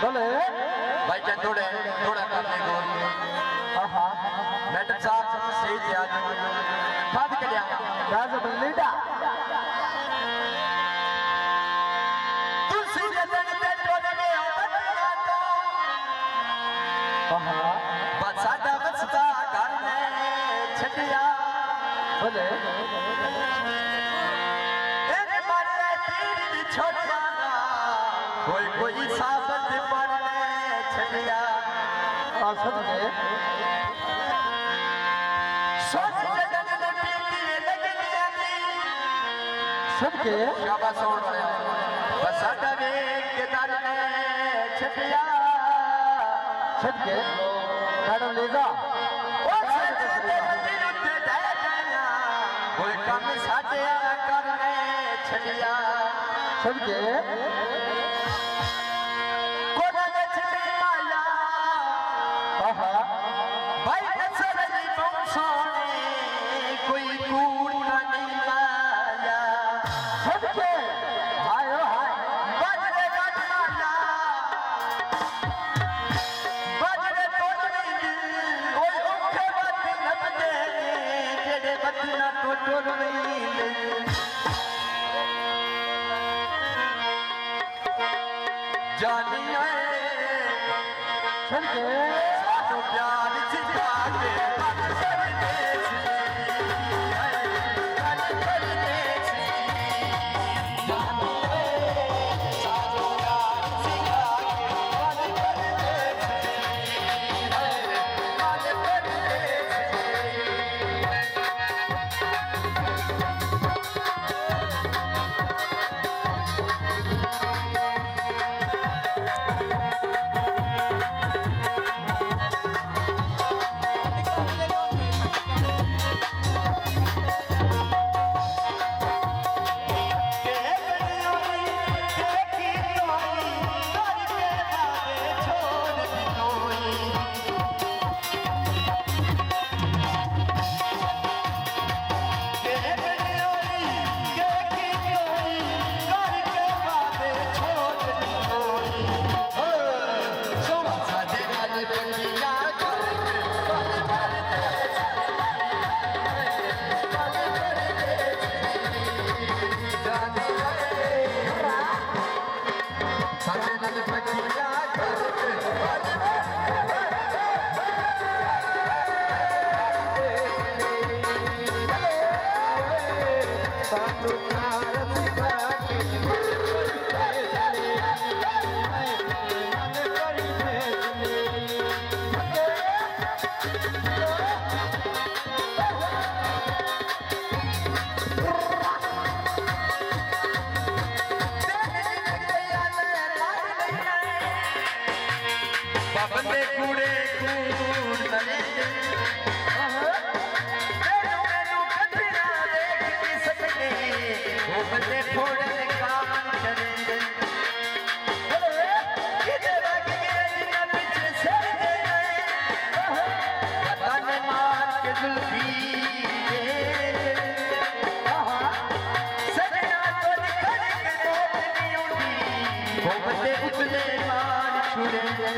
बोले भाई जान थोड़ा थोड़ा करने को मैडम साहब सही थे आज खाद के लिया राज बल्लीटा तुलसी के तन पे टोल में औरतिया तो बसादा बसता घर में छटिया बोले तेरे मारे तीर छोड़ जाना कोई साबत पर छटिया असद के सोच जगन में पीती लगनी आती सबके शाबाश और बसादा में के दर में छटिया सबके मैडम लीजा कोई कम साटे करने छटिया सबके कोना ने छटी माया भाई नसर दी सोने कोई कूड़ नहीं लाया सबके हाय हाय बजरे काट माया बजरे तोड़नी ओए ओखे बात लब दे जेड़े बतना तो टोरनी जानी आए सबके सानो प्यार जिता के मन कर देसी मन कर देसी जानी आए सानो प्यार जिता के मन कर देसी मन कर देसी बंदे कूड़े कूड़ नरे तेरू मैनू कभी ना देख नहीं सकते वो बंदे फोड़ने काम करे किधर आगे जिना पीछे से पता न मार के जुल्फी सजना तो निकल के नोट नहीं उठी वो बंदे उतने मार छुड़े सबके